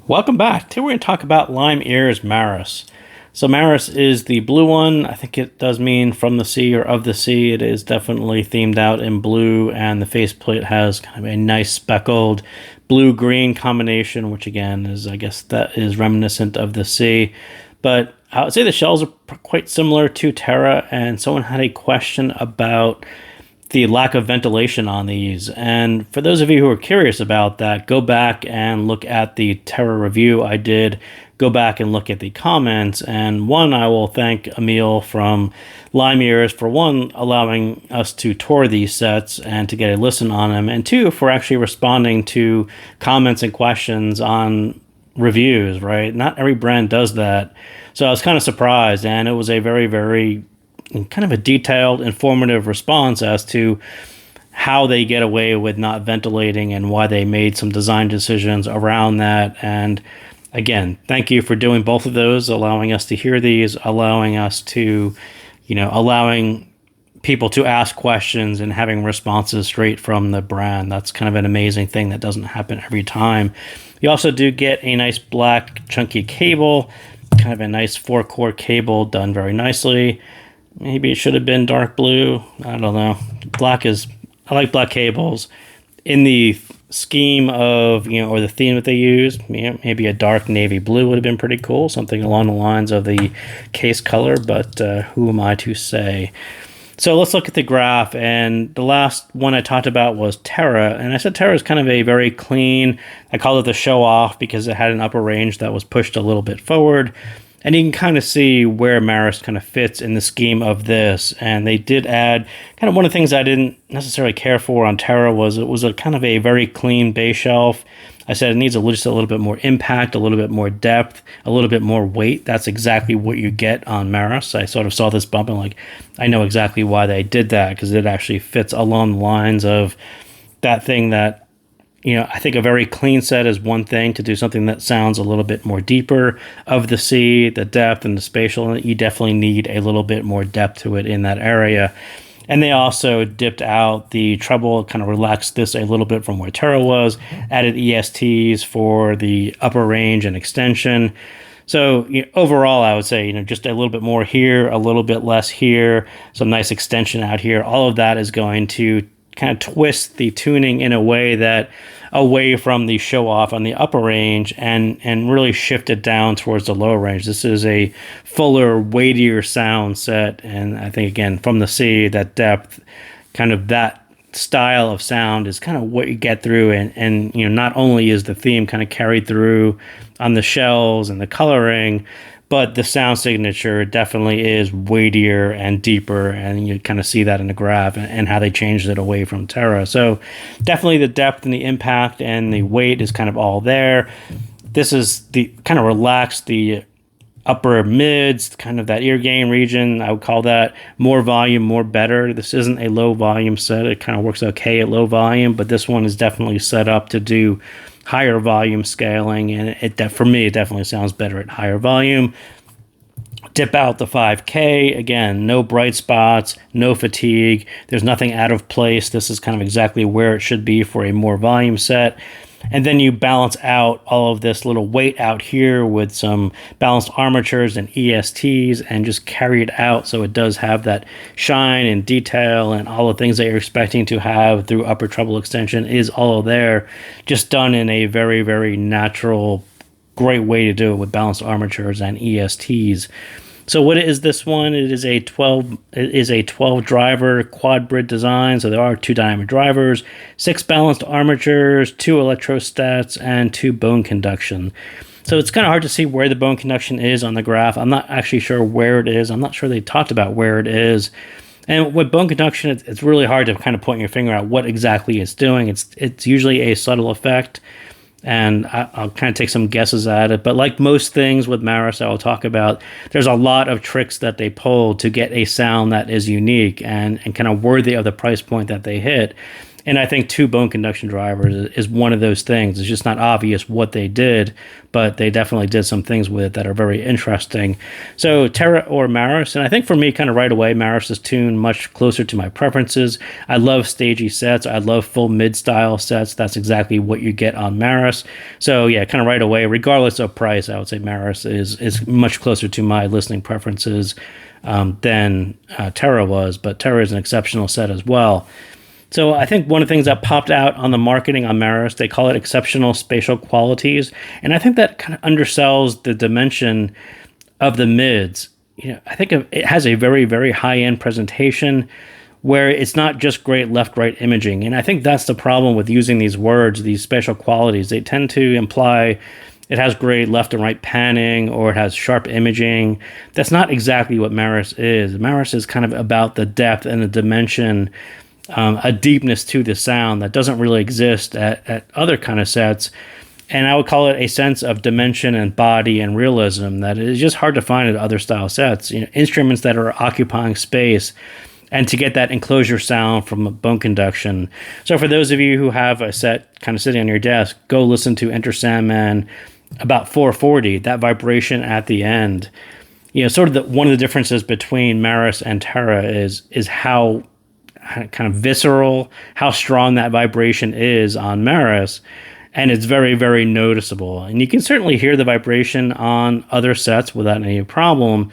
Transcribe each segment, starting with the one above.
Welcome back. Today we're going to talk about Lime Ears Maris. So Maris is the blue one. I think it does mean from the sea or of the sea. It is definitely themed out in blue, and the faceplate has kind of a nice speckled blue-green combination, which again is, I guess, that is reminiscent of the sea. But I would say the shells are quite similar to Terra, and someone had a question about the lack of ventilation on these. And for those of you who are curious about that, go back and look at the Terra review I did. Go back and look at the comments. And one, I will thank Emil from Lime Ears for one, allowing us to tour these sets and to get a listen on them. And two, for actually responding to comments and questions on reviews, right? Not every brand does that. So I was kind of surprised. And it was a very, very kind of a detailed, informative response as to how they get away with not ventilating and why they made some design decisions around that. And again, thank you for doing both of those, allowing us to hear these, allowing us to, allowing people to ask questions and having responses straight from the brand. That's kind of an amazing thing that doesn't happen every time. You also do get a nice black chunky cable, kind of a nice 4-core cable done very nicely. Maybe it should have been dark blue. I don't know. I like black cables. In the scheme of, or the theme that they use, maybe a dark navy blue would have been pretty cool. Something along the lines of the case color, but who am I to say? So let's look at the graph. And the last one I talked about was Terra. And I said Terra is kind of a very clean, I call it the show off because it had an upper range that was pushed a little bit forward. And you can kind of see where Maris kind of fits in the scheme of this. And they did add kind of one of the things I didn't necessarily care for on Terra was it was a kind of a very clean base shelf. I said it needs just a little bit more impact, a little bit more depth, a little bit more weight. That's exactly what you get on Maris. I sort of saw this bump and I know exactly why they did that because it actually fits along the lines of that thing that, I think a very clean set is one thing. To do something that sounds a little bit more deeper of the sea, the depth and the spatial, you definitely need a little bit more depth to it in that area. And they also dipped out the treble, kind of relaxed this a little bit from where Terra was, added ESTs for the upper range and extension. So overall, I would say, just a little bit more here, a little bit less here, some nice extension out here. All of that is going to kind of twist the tuning in a way that away from the show off on the upper range and really shift it down towards the lower range. This is a fuller, weightier sound set. And I think, again, from the sea, that depth, kind of that style of sound is kind of what you get through. And not only is the theme kind of carried through on the shells and the coloring, but the sound signature definitely is weightier and deeper, and you kind of see that in the graph and how they changed it away from Terra. So definitely the depth and the impact and the weight is kind of all there. This is the kind of relaxed, the upper mids, kind of that ear gain region. I would call that more volume, more better. This isn't a low volume set. It kind of works okay at low volume, but this one is definitely set up to do higher volume scaling, and for me, it definitely sounds better at higher volume. Dip out the 5K. Again, no bright spots, no fatigue. There's nothing out of place. This is kind of exactly where it should be for a more volume set. And then you balance out all of this little weight out here with some balanced armatures and ESTs and just carry it out so it does have that shine and detail and all the things that you're expecting to have through upper treble extension is all there, just done in a very, very natural, great way to do it with balanced armatures and ESTs. So what is this one? It is a 12 driver quad brid design. So there are 2 diamond drivers, 6 balanced armatures, 2 electrostats, and 2 bone conduction. So it's kind of hard to see where the bone conduction is on the graph. I'm not actually sure where it is. I'm not sure they talked about where it is. And with bone conduction, it's really hard to kind of point your finger at what exactly it's doing. It's usually a subtle effect. And I'll kind of take some guesses at it. But like most things with Maris I will talk about, there's a lot of tricks that they pull to get a sound that is unique and kind of worthy of the price point that they hit. And I think two bone conduction drivers is one of those things. It's just not obvious what they did, but they definitely did some things with it that are very interesting. So Terra or Maris, and I think for me, kind of right away, Maris is tuned much closer to my preferences. I love stagey sets. I love full mid-style sets. That's exactly what you get on Maris. So yeah, kind of right away, regardless of price, I would say Maris is much closer to my listening preferences than Terra was. But Terra is an exceptional set as well. So I think one of the things that popped out on the marketing on Maris, they call it exceptional spatial qualities. And I think that kind of undersells the dimension of the mids. I think it has a very, very high-end presentation where it's not just great left-right imaging. And I think that's the problem with using these words, these spatial qualities. They tend to imply it has great left and right panning or it has sharp imaging. That's not exactly what Maris is. Maris is kind of about the depth and the dimension, a deepness to the sound that doesn't really exist at other kind of sets. And I would call it a sense of dimension and body and realism that is just hard to find at other style sets. Instruments that are occupying space and to get that enclosure sound from bone conduction. So for those of you who have a set kind of sitting on your desk, go listen to Enter Sandman about 440, that vibration at the end. Sort of one of the differences between Maris and Terra is how kind of visceral, how strong that vibration is on Maris, and it's very, very noticeable. And you can certainly hear the vibration on other sets without any problem,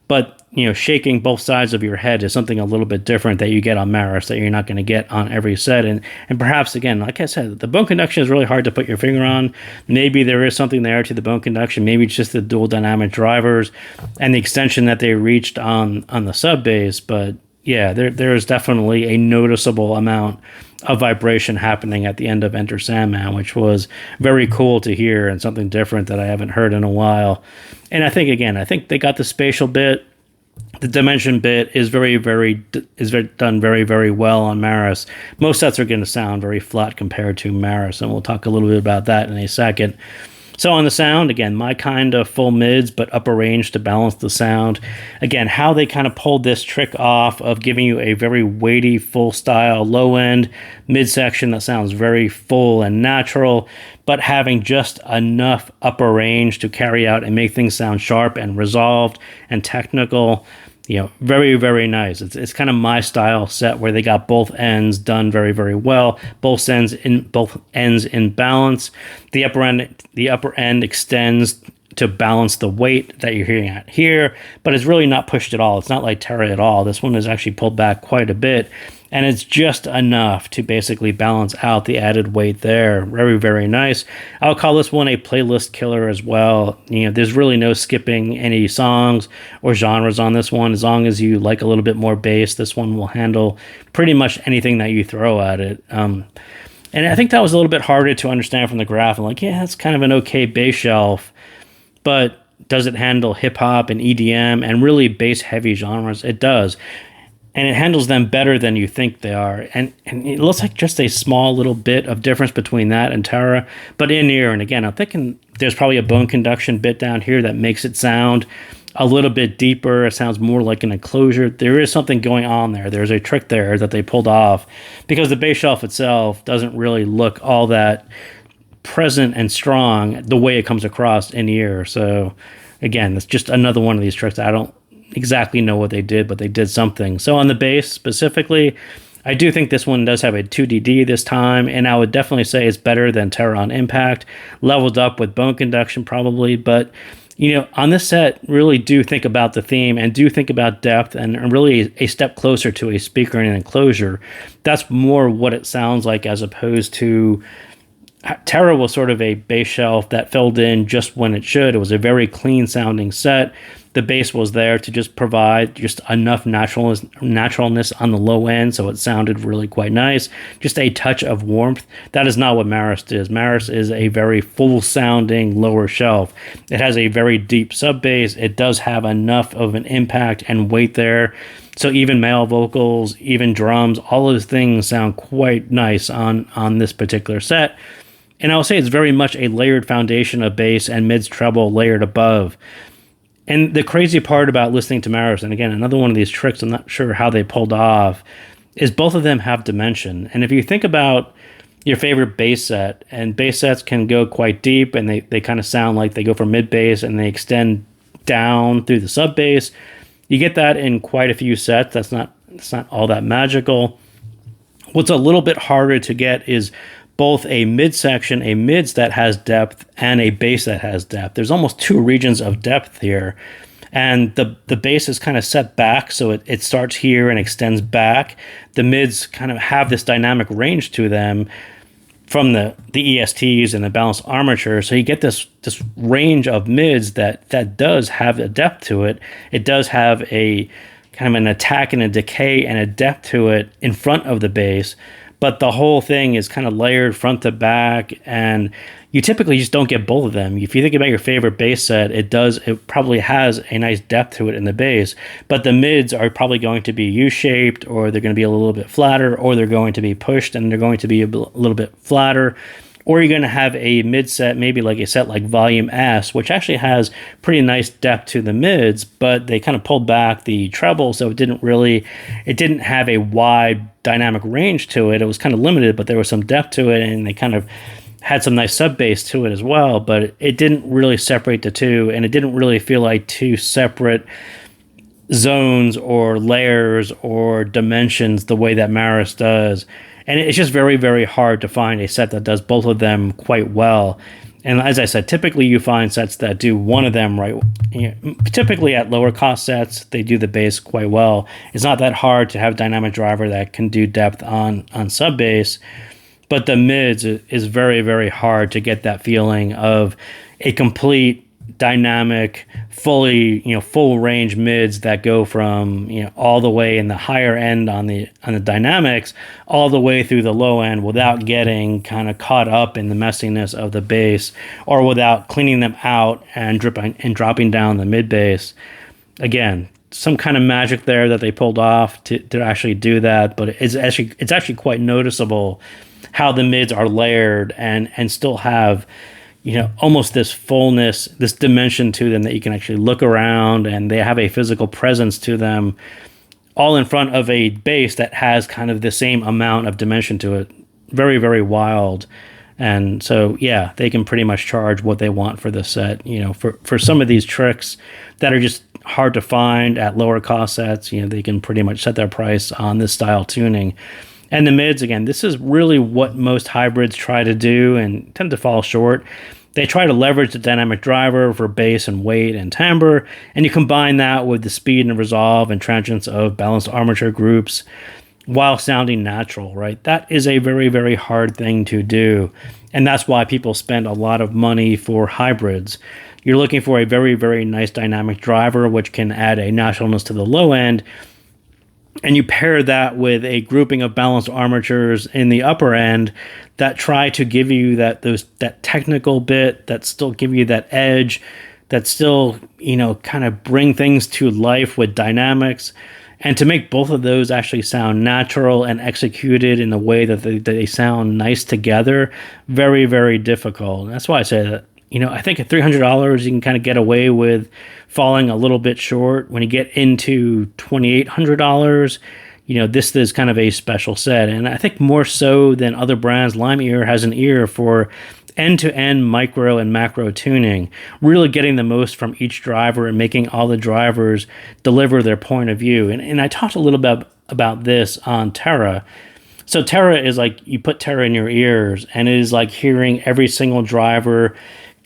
but shaking both sides of your head is something a little bit different that you get on Maris that you're not going to get on every set. And perhaps, again, like I said, the bone conduction is really hard to put your finger on. Maybe there is something there to the bone conduction. Maybe it's just the dual dynamic drivers and the extension that they reached on the sub bass, but yeah, there is definitely a noticeable amount of vibration happening at the end of Enter Sandman, which was very cool to hear and something different that I haven't heard in a while. And I think they got the spatial bit. The dimension bit is done very, very well on Maris. Most sets are going to sound very flat compared to Maris, and we'll talk a little bit about that in a second. So on the sound, again, my kind of full mids, but upper range to balance the sound. Again, how they kind of pulled this trick off of giving you a very weighty, full style, low end midsection that sounds very full and natural, but having just enough upper range to carry out and make things sound sharp and resolved and technical. Very, very nice. It's kind of my style set where they got both ends done very, very well. Both ends in balance. The upper end extends to balance the weight that you're hearing at here, but it's really not pushed at all. It's not like Terra at all. This one is actually pulled back quite a bit, and it's just enough to basically balance out the added weight there. Very, very nice. I'll call this one a playlist killer as well. There's really no skipping any songs or genres on this one. As long as you like a little bit more bass, this one will handle pretty much anything that you throw at it. And I think that was a little bit harder to understand from the graph. I'm like, yeah, it's kind of an okay bass shelf, but does it handle hip-hop and EDM and really bass-heavy genres? It does. And it handles them better than you think they are. And it looks like just a small little bit of difference between that and Terra. But in ear, and again, I'm thinking there's probably a bone conduction bit down here that makes it sound a little bit deeper. It sounds more like an enclosure. There is something going on there. There's a trick there that they pulled off because the bass shelf itself doesn't really look all that present and strong the way it comes across in ear. So again, it's just another one of these tricks. I don't exactly know what they did, but they did something. So on the bass specifically, I do think this one does have a 2DD this time, and I would definitely say it's better than Terra on impact, leveled up with bone conduction probably, but on this set, really do think about the theme and do think about depth and really a step closer to a speaker and an enclosure. That's more what it sounds like as opposed to Terra was sort of a bass shelf that filled in just when it should. It was a very clean sounding set. The bass was there to just provide just enough naturalness on the low end, so it sounded really quite nice. Just a touch of warmth. That is not what Maris is. Maris is a very full sounding lower shelf. It has a very deep sub bass. It does have enough of an impact and weight there. So even male vocals, even drums, all those things sound quite nice on this particular set. And I'll say it's very much a layered foundation of bass and mids treble layered above. And the crazy part about listening to Maris, and again, another one of these tricks I'm not sure how they pulled off, is both of them have dimension. And if you think about your favorite bass set, and bass sets can go quite deep, and they kind of sound like they go from mid bass and they extend down through the sub bass. You get that in quite a few sets. It's not all that magical. What's a little bit harder to get is both a midsection, a mids that has depth, and a bass that has depth. There's almost two regions of depth here. And the bass is kind of set back, so it starts here and extends back. The mids kind of have this dynamic range to them from the ESTs and the balanced armature. So you get this range of mids that does have a depth to it. It does have a kind of an attack and a decay and a depth to it in front of the bass. But the whole thing is kind of layered front to back, and you typically just don't get both of them. If you think about your favorite bass set, it probably has a nice depth to it in the bass, but the mids are probably going to be U-shaped, or they're going to be a little bit flatter, or they're going to be pushed and they're going to be a little bit flatter. Or you're going to have a mid set, maybe like a set like Volume S, which actually has pretty nice depth to the mids, but they kind of pulled back the treble, so it didn't have a wide dynamic range to it. It was kind of limited, but there was some depth to it, and they kind of had some nice sub bass to it as well, but it didn't really separate the two, and it didn't really feel like two separate zones or layers or dimensions the way that Maris does. And it's just very, very hard to find a set that does both of them quite well. And as I said, typically you find sets that do one of them right. Typically at lower cost sets, they do the bass quite well. It's not that hard to have dynamic driver that can do depth on sub bass, but the mids is very, very hard to get that feeling of a complete dynamic, fully, full range mids that go from, all the way in the higher end on the dynamics all the way through the low end without getting kind of caught up in the messiness of the bass, or without cleaning them out and dropping down the mid bass. Again, some kind of magic there that they pulled off to actually do that, but it's actually quite noticeable how the mids are layered and still have almost this fullness, this dimension to them that you can actually look around, and they have a physical presence to them, all in front of a bass that has kind of the same amount of dimension to it. Very, very wild. And so, yeah, they can pretty much charge what they want for the set. For some of these tricks that are just hard to find at lower cost sets, they can pretty much set their price on this style tuning. And the mids, again, this is really what most hybrids try to do and tend to fall short. They try to leverage the dynamic driver for bass and weight and timbre, and you combine that with the speed and resolve and transients of balanced armature groups while sounding natural, right? That is a very, very hard thing to do, and that's why people spend a lot of money for hybrids. You're looking for a very, very nice dynamic driver, which can add a naturalness to the low end, and you pair that with a grouping of balanced armatures in the upper end that try to give you that technical bit, that still give you that edge, that still, kind of bring things to life with dynamics. And to make both of those actually sound natural and executed in the way that they sound nice together, very, very difficult. And that's why I say that, I think at $300 you can kind of get away with falling a little bit short. When you get into $2,800, this is kind of a special set. And I think more so than other brands, Lime Ear has an ear for end-to-end micro and macro tuning, really getting the most from each driver and making all the drivers deliver their point of view. And I talked a little bit about this on Terra. So Terra is like, you put Terra in your ears, and it is like hearing every single driver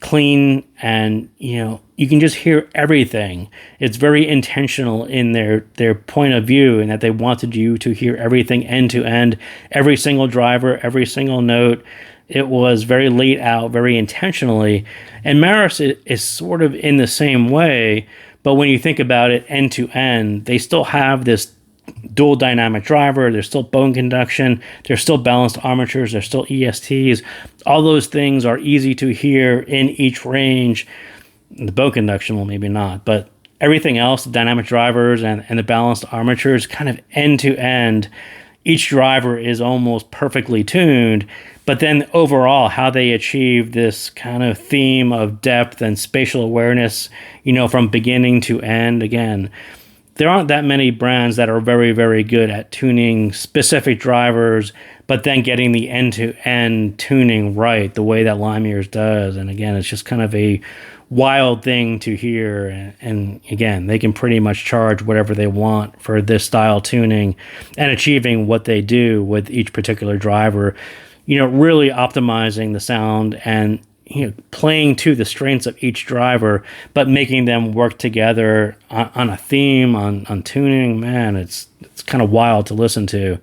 clean, and you can just hear everything. It's very intentional in their point of view, and that they wanted you to hear everything end to end, every single driver, every single note. It was very laid out, very intentionally. And Maris is sort of in the same way, but when you think about it end to end, they still have this dual dynamic driver. There's still bone conduction. There's still balanced armatures. There's still ESTs. All those things are easy to hear in each range. The bone conduction, well, maybe not, but everything else, the dynamic drivers and the balanced armatures, kind of end to end, each driver is almost perfectly tuned. But then overall, how they achieve this kind of theme of depth and spatial awareness, from beginning to end, again, there aren't that many brands that are very, very good at tuning specific drivers, but then getting the end-to-end tuning right the way that Lime Ears does. And again, it's just kind of a wild thing to hear. And again, they can pretty much charge whatever they want for this style tuning and achieving what they do with each particular driver, really optimizing the sound and playing to the strengths of each driver, but making them work together on a theme, on tuning. Man, it's kind of wild to listen to.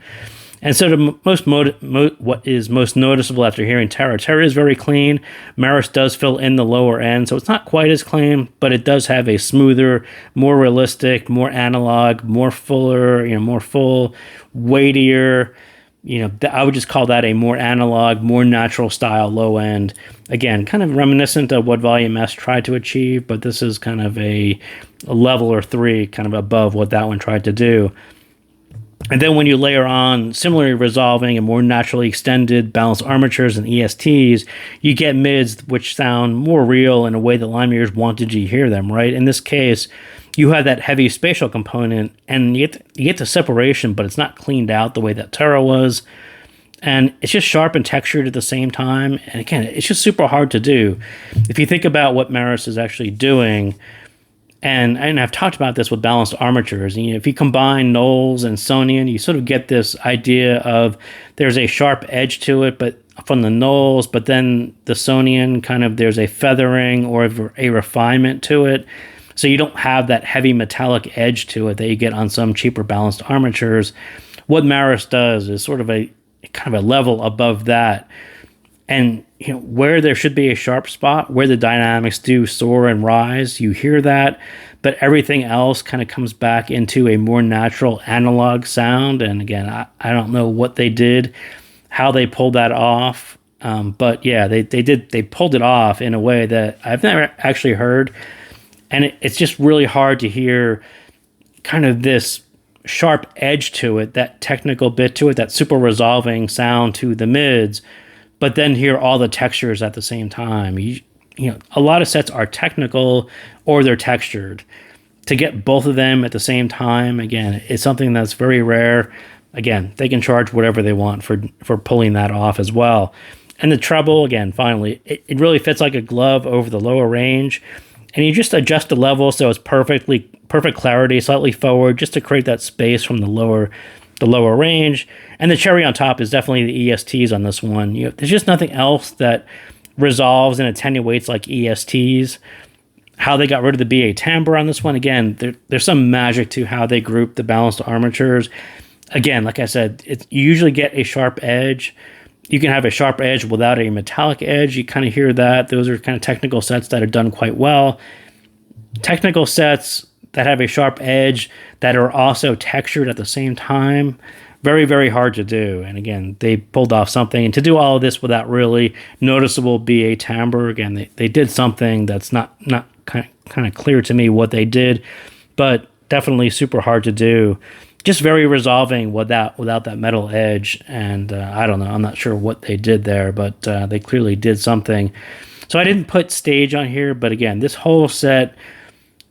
And so what is most noticeable after hearing Terra is very clean. Maris does fill in the lower end, so it's not quite as clean, but it does have a smoother, more realistic, more analog, more fuller, more full, weightier. I would just call that a more analog, more natural style low end. Again, kind of reminiscent of what Volume S tried to achieve, but this is kind of a level or three kind of above what that one tried to do. And then when you layer on similarly resolving and more naturally extended balanced armatures and ESTs, you get mids which sound more real in a way that Lime Ears wanted you to hear them, right? In this case, you have that heavy spatial component, and you get the separation, but it's not cleaned out the way that Terra was. And it's just sharp and textured at the same time. And again, it's just super hard to do. If you think about what Maris is actually doing, and I've talked about this with balanced armatures, and if you combine Knowles and Sonian, you sort of get this idea of there's a sharp edge to it, but from the Knowles, but then the Sonian kind of there's a feathering or a refinement to it. So you don't have that heavy metallic edge to it that you get on some cheaper balanced armatures. What Maris does is sort of a kind of a level above that. And where there should be a sharp spot, where the dynamics do soar and rise, you hear that, but everything else kind of comes back into a more natural analog sound. And again, I don't know what they did, how they pulled that off, but yeah, they pulled it off in a way that I've never actually heard. And it's just really hard to hear kind of this sharp edge to it, that technical bit to it, that super resolving sound to the mids, but then hear all the textures at the same time. A lot of sets are technical or they're textured. To get both of them at the same time, again, it's something that's very rare. Again, they can charge whatever they want for pulling that off as well. And the treble, again, finally, it really fits like a glove over the lower range. And you just adjust the level so it's perfect clarity, slightly forward, just to create that space from the lower range. And the cherry on top is definitely the ESTs on this one. There's just nothing else that resolves and attenuates like ESTs. How they got rid of the BA timbre on this one, again, there's some magic to how they group the balanced armatures. Again, like I said, you usually get a sharp edge. You can have a sharp edge without a metallic edge. You kind of hear that. Those are kind of technical sets that are done quite well. Technical sets that have a sharp edge that are also textured at the same time, very, very hard to do. And again, they pulled off something. And to do all of this without really noticeable BA timbre, again, they did something that's not kind of clear to me what they did, but definitely super hard to do. Just very resolving without that metal edge. And I don't know, I'm not sure what they did there, but they clearly did something. So I didn't put stage on here, but again, this whole set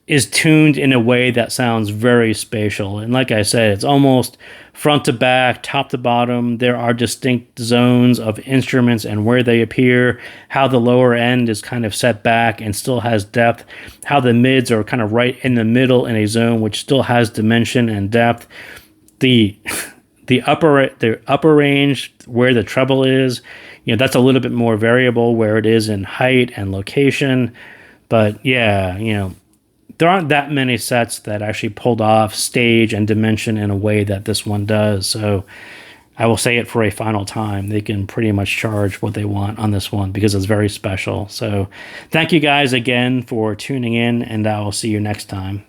is tuned in a way that sounds very spatial. And like I said, it's almost front to back, top to bottom. There are distinct zones of instruments and where they appear, how the lower end is kind of set back and still has depth, how the mids are kind of right in the middle in a zone which still has dimension and depth. The upper range where the treble is, that's a little bit more variable where it is in height and location. But yeah, there aren't that many sets that actually pulled off stage and dimension in a way that this one does. So I will say it for a final time. They can pretty much charge what they want on this one because it's very special. So thank you guys again for tuning in, and I will see you next time.